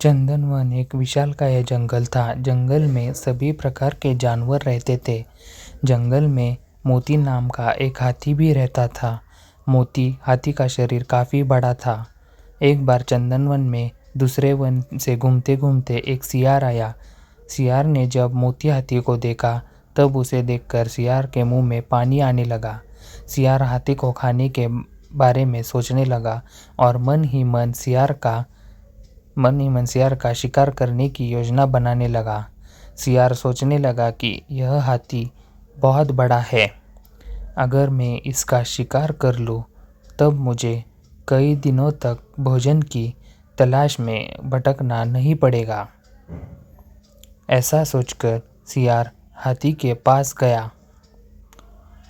चंदनवन एक विशालकाय जंगल था। जंगल में सभी प्रकार के जानवर रहते थे। जंगल में मोती नाम का एक हाथी भी रहता था। मोती हाथी का शरीर काफ़ी बड़ा था। एक बार चंदनवन में दूसरे वन से घूमते घूमते एक सियार आया। सियार ने जब मोती हाथी को देखा तब उसे देखकर सियार के मुंह में पानी आने लगा। सियार हाथी को खाने के बारे में सोचने लगा और मन ही मन सियार का शिकार करने की योजना बनाने लगा। सियार सोचने लगा कि यह हाथी बहुत बड़ा है। अगर मैं इसका शिकार कर लूँ तब मुझे कई दिनों तक भोजन की तलाश में भटकना नहीं पड़ेगा। ऐसा सोचकर सियार हाथी के पास गया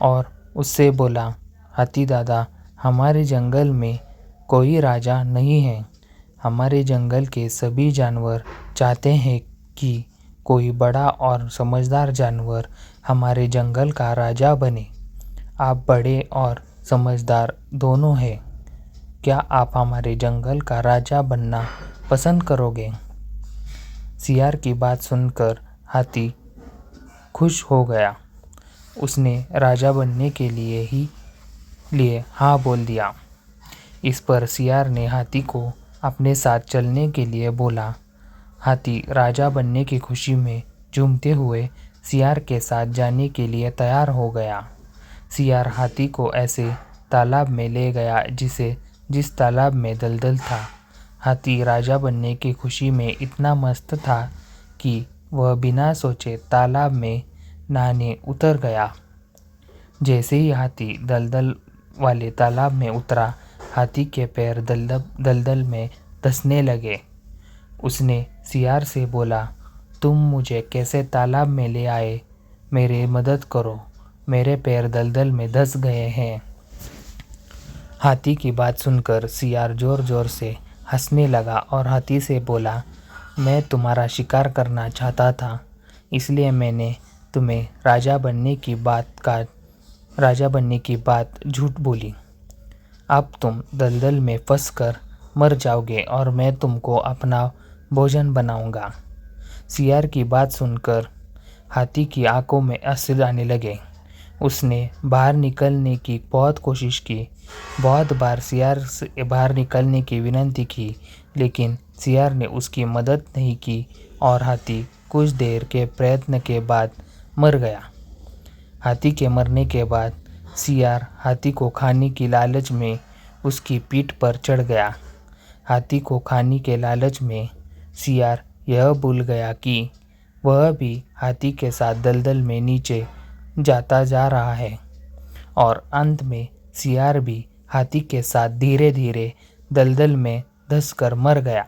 और उससे बोला, हाथी दादा, हमारे जंगल में कोई राजा नहीं है। हमारे जंगल के सभी जानवर चाहते हैं कि कोई बड़ा और समझदार जानवर हमारे जंगल का राजा बने। आप बड़े और समझदार दोनों हैं। क्या आप हमारे जंगल का राजा बनना पसंद करोगे? सियार की बात सुनकर हाथी खुश हो गया। उसने राजा बनने के लिए हाँ बोल दिया। इस पर सियार ने हाथी को अपने साथ चलने के लिए बोला। हाथी राजा बनने की खुशी में झूमते हुए सियार के साथ जाने के लिए तैयार हो गया। सियार हाथी को ऐसे तालाब में ले गया जिस तालाब में दलदल था। हाथी राजा बनने की खुशी में इतना मस्त था कि वह बिना सोचे तालाब में नहाने उतर गया। जैसे ही हाथी दलदल वाले तालाब में उतरा, हाथी के पैर दलदल में धंसने लगे। उसने सियार से बोला, तुम मुझे कैसे तालाब में ले आए? मेरी मदद करो, मेरे पैर दलदल में धंस गए हैं। हाथी की बात सुनकर सियार जोर जोर से हंसने लगा और हाथी से बोला, मैं तुम्हारा शिकार करना चाहता था, इसलिए मैंने तुम्हें राजा बनने की बात झूठ बोली। अब तुम दलदल में फंसकर मर जाओगे और मैं तुमको अपना भोजन बनाऊंगा। सियार की बात सुनकर हाथी की आंखों में आंसू आने लगे। उसने बाहर निकलने की बहुत कोशिश की। बहुत बार सियार से बाहर निकलने की विनती की, लेकिन सियार ने उसकी मदद नहीं की और हाथी कुछ देर के प्रयत्न के बाद मर गया। हाथी के मरने के बाद सियार हाथी को खाने की लालच में उसकी पीठ पर चढ़ गया। हाथी को खाने के लालच में सियार यह भूल गया कि वह भी हाथी के साथ दलदल में नीचे जाता जा रहा है और अंत में सियार भी हाथी के साथ धीरे धीरे दलदल में धंसकर मर गया।